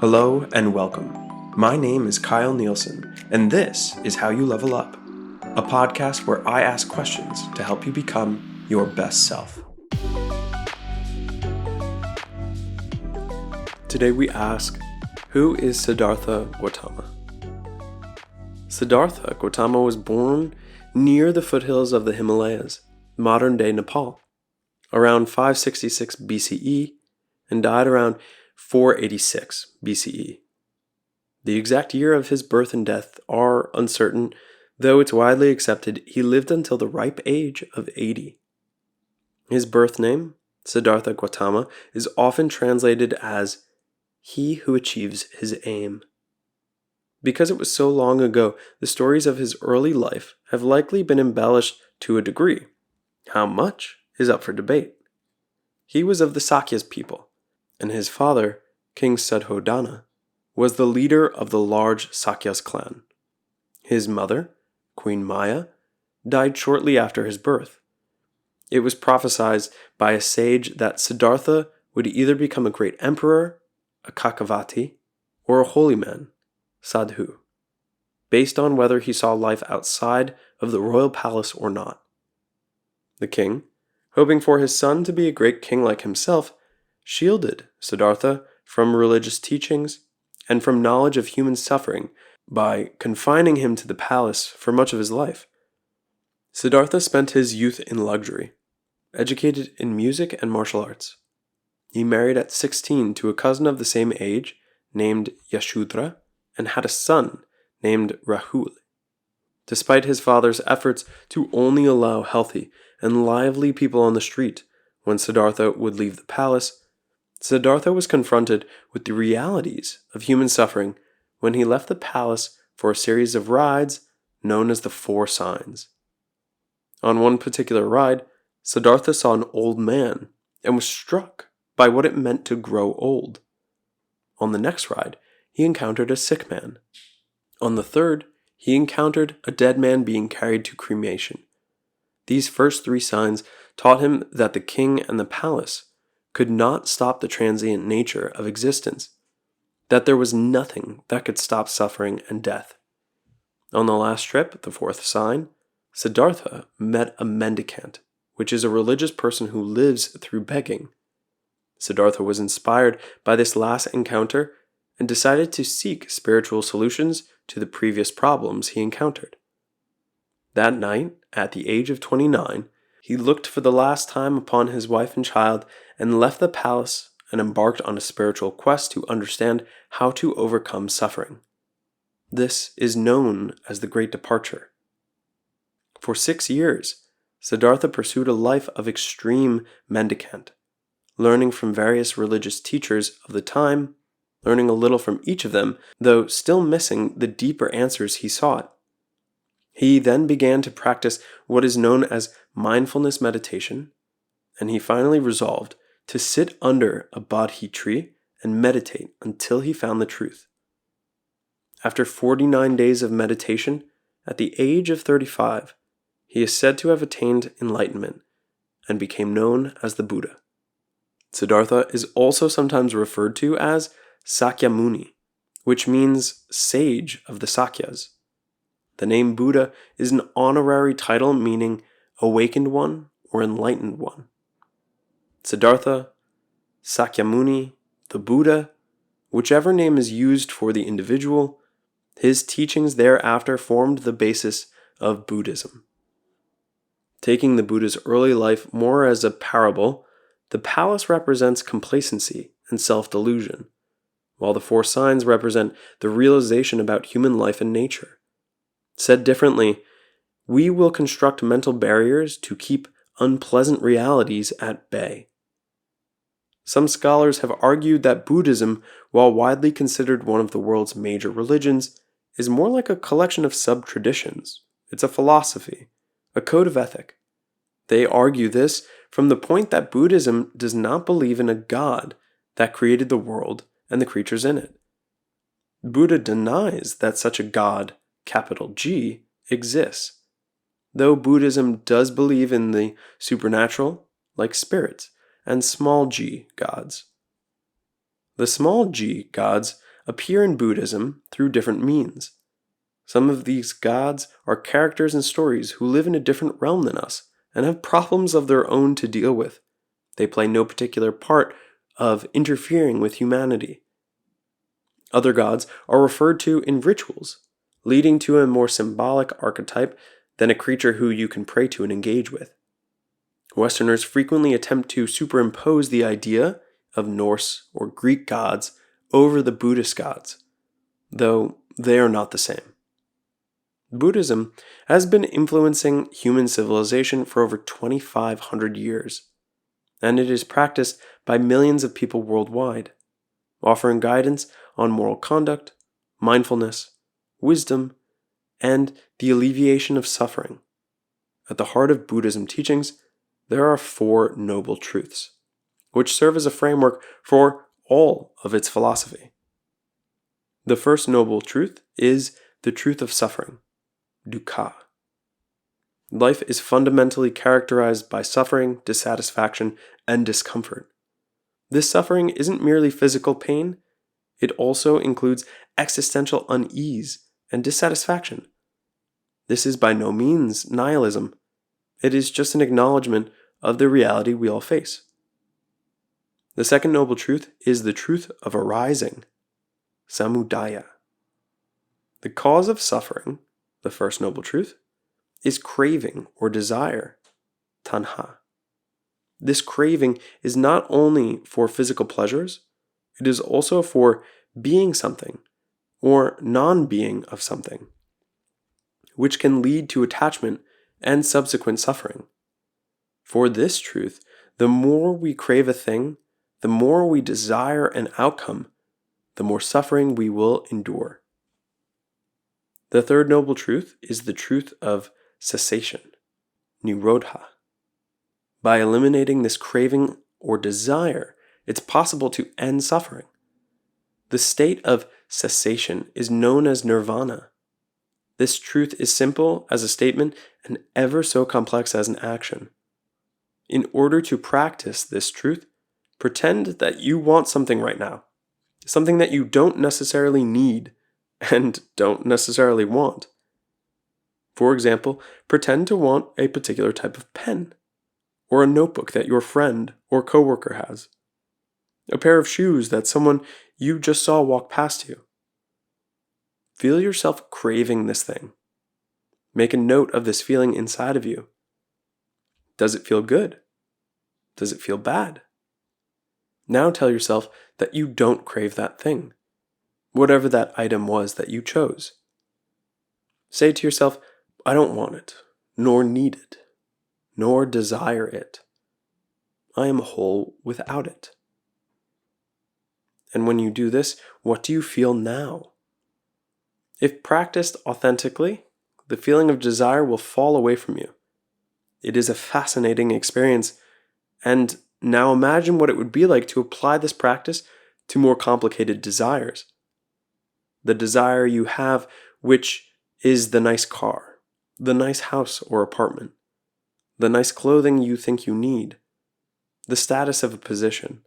Hello and welcome. My name is Kyle Nielsen, and this is How You Level Up, a podcast where I ask questions to help you become your best self. Today we ask, who is Siddhartha Gautama? Siddhartha Gautama was born near the foothills of the Himalayas, modern-day Nepal, around 566 BCE, and died around 486 BCE. The exact year of his birth and death are uncertain, though it's widely accepted he lived until the ripe age of 80. His birth name, Siddhartha Gautama, is often translated as he who achieves his aim. Because it was so long ago, the stories of his early life have likely been embellished to a degree. How much is up for debate. He was of the Sakyas people, and his father, King Suddhodana, was the leader of the large Sakyas clan. His mother, Queen Maya, died shortly after his birth. It was prophesied by a sage that Siddhartha would either become a great emperor, a Kakavati, or a holy man, Sadhu, based on whether he saw life outside of the royal palace or not. The king, hoping for his son to be a great king like himself, shielded Siddhartha from religious teachings and from knowledge of human suffering by confining him to the palace for much of his life. Siddhartha spent his youth in luxury, educated in music and martial arts. He married at 16 to a cousin of the same age named Yashudra and had a son named Rahul. Despite his father's efforts to only allow healthy and lively people on the street when Siddhartha would leave the palace, Siddhartha was confronted with the realities of human suffering when he left the palace for a series of rides known as the Four Signs. On one particular ride, Siddhartha saw an old man and was struck by what it meant to grow old. On the next ride, he encountered a sick man. On the third, he encountered a dead man being carried to cremation. These first three signs taught him that the king and the palace could not stop the transient nature of existence, that there was nothing that could stop suffering and death. On the last trip, the fourth sign, Siddhartha met a mendicant, which is a religious person who lives through begging. Siddhartha was inspired by this last encounter and decided to seek spiritual solutions to the previous problems he encountered. That night, at the age of 29, he looked for the last time upon his wife and child and left the palace and embarked on a spiritual quest to understand how to overcome suffering. This is known as the Great Departure. For 6 years, Siddhartha pursued a life of extreme mendicant, learning from various religious teachers of the time, learning a little from each of them, though still missing the deeper answers he sought. He then began to practice what is known as mindfulness meditation, and he finally resolved to sit under a bodhi tree and meditate until he found the truth. After 49 days of meditation, at the age of 35, he is said to have attained enlightenment and became known as the Buddha. Siddhartha is also sometimes referred to as Sakyamuni, which means sage of the Sakyas. The name Buddha is an honorary title meaning awakened one or enlightened one. Siddhartha, Sakyamuni, the Buddha, whichever name is used for the individual, his teachings thereafter formed the basis of Buddhism. Taking the Buddha's early life more as a parable, the palace represents complacency and self-delusion, while the four signs represent the realization about human life and nature. Said differently, we will construct mental barriers to keep unpleasant realities at bay. Some scholars have argued that Buddhism, while widely considered one of the world's major religions, is more like a collection of sub-traditions. It's a philosophy, a code of ethic. They argue this from the point that Buddhism does not believe in a God that created the world and the creatures in it. Buddha denies that such a God, capital G, exists, though Buddhism does believe in the supernatural, like spirits, and small g gods. The small g gods appear in Buddhism through different means. Some of these gods are characters and stories who live in a different realm than us and have problems of their own to deal with. They play no particular part of interfering with humanity. Other gods are referred to in rituals, leading to a more symbolic archetype than a creature who you can pray to and engage with. Westerners frequently attempt to superimpose the idea of Norse or Greek gods over the Buddhist gods, though they are not the same. Buddhism has been influencing human civilization for over 2,500 years, and it is practiced by millions of people worldwide, offering guidance on moral conduct, mindfulness, wisdom, and the alleviation of suffering. At the heart of Buddhism teachings, there are 4 noble truths, which serve as a framework for all of its philosophy. The first noble truth is the truth of suffering, dukkha. Life is fundamentally characterized by suffering, dissatisfaction, and discomfort. This suffering isn't merely physical pain, it also includes existential unease and dissatisfaction. This is by no means nihilism. It is just an acknowledgement of the reality we all face. The second noble truth is the truth of arising, samudaya. The cause of suffering, the first noble truth, is craving or desire, tanha. This craving is not only for physical pleasures, it is also for being something or non-being of something, which can lead to attachment and subsequent suffering. For this truth, the more we crave a thing, the more we desire an outcome, the more suffering we will endure. The third noble truth is the truth of cessation, nirodha. By eliminating this craving or desire, it's possible to end suffering. The state of cessation is known as nirvana. This truth is simple as a statement and ever so complex as an action. In order to practice this truth, pretend that you want something right now, something that you don't necessarily need and don't necessarily want. For example, pretend to want a particular type of pen, or a notebook that your friend or coworker has, a pair of shoes that someone you just saw walk past you. Feel yourself craving this thing. Make a note of this feeling inside of you. Does it feel good? Does it feel bad? Now tell yourself that you don't crave that thing, whatever that item was that you chose. Say to yourself, I don't want it, nor need it, nor desire it. I am whole without it. And when you do this, what do you feel now? If practiced authentically, the feeling of desire will fall away from you. It is a fascinating experience, and now imagine what it would be like to apply this practice to more complicated desires. The desire you have, which is the nice car, the nice house or apartment, the nice clothing you think you need, the status of a position,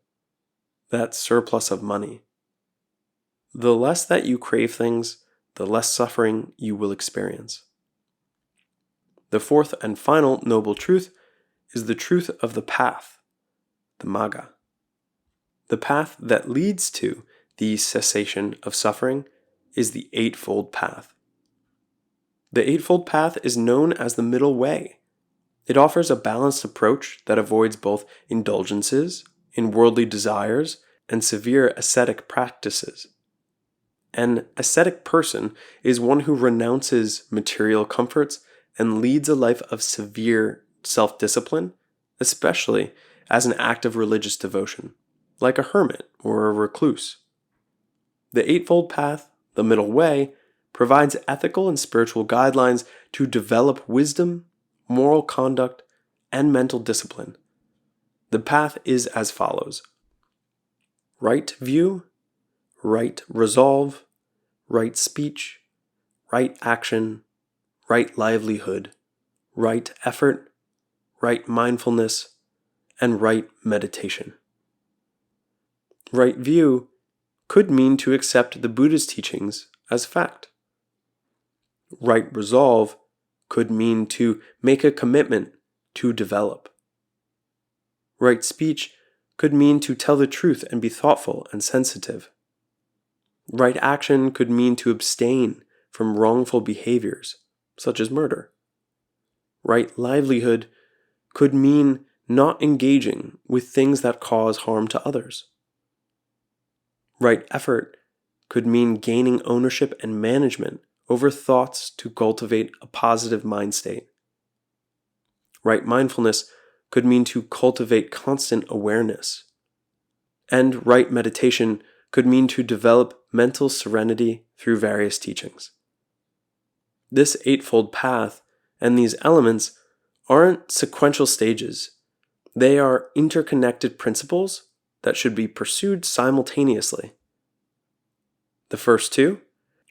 that surplus of money. The less that you crave things, the less suffering you will experience. The fourth and final noble truth is the truth of the path, the magga. The path that leads to the cessation of suffering is the Eightfold Path. The Eightfold Path is known as the middle way. It offers a balanced approach that avoids both indulgences in worldly desires and severe ascetic practices. An ascetic person is one who renounces material comforts and leads a life of severe self-discipline, especially as an act of religious devotion, like a hermit or a recluse. The Eightfold Path, the middle way, provides ethical and spiritual guidelines to develop wisdom, moral conduct, and mental discipline. The path is as follows: right view, right resolve, right speech, right action, right livelihood, right effort, right mindfulness, and right meditation. Right view could mean to accept the Buddha's teachings as fact. Right resolve could mean to make a commitment to develop. Right speech could mean to tell the truth and be thoughtful and sensitive. Right action could mean to abstain from wrongful behaviors, such as murder. Right livelihood could mean not engaging with things that cause harm to others. Right effort could mean gaining ownership and management over thoughts to cultivate a positive mind state. Right mindfulness could mean to cultivate constant awareness. And right meditation could mean to develop mental serenity through various teachings. This eightfold path and these elements aren't sequential stages. They are interconnected principles that should be pursued simultaneously. The first two,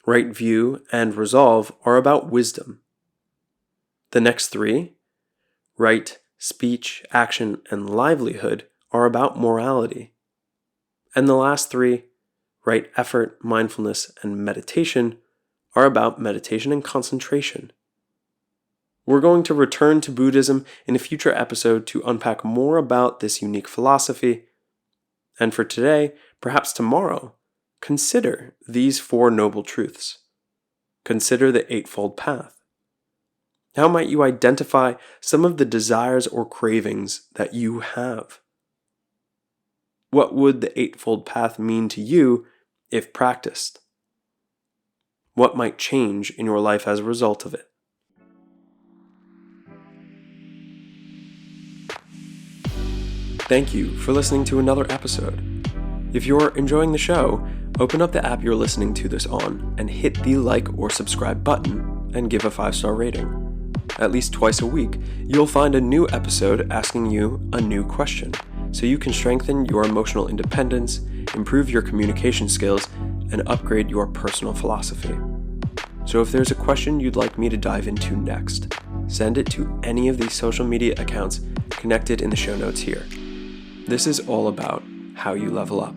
right view and resolve, are about wisdom. The next three, right speech, action, and livelihood, are about morality. And the last three, right effort, mindfulness, and meditation, are about meditation and concentration. We're going to return to Buddhism in a future episode to unpack more about this unique philosophy. And for today, perhaps tomorrow, consider these four noble truths. Consider the Eightfold Path. How might you identify some of the desires or cravings that you have? What would the Eightfold Path mean to you if practiced? What might change in your life as a result of it? Thank you for listening to another episode. If you're enjoying the show, open up the app you're listening to this on and hit the like or subscribe button and give a 5-star rating. At least twice a week, you'll find a new episode asking you a new question, so you can strengthen your emotional independence, improve your communication skills, and upgrade your personal philosophy. So if there's a question you'd like me to dive into next, send it to any of these social media accounts connected in the show notes here. This is all about how you level up.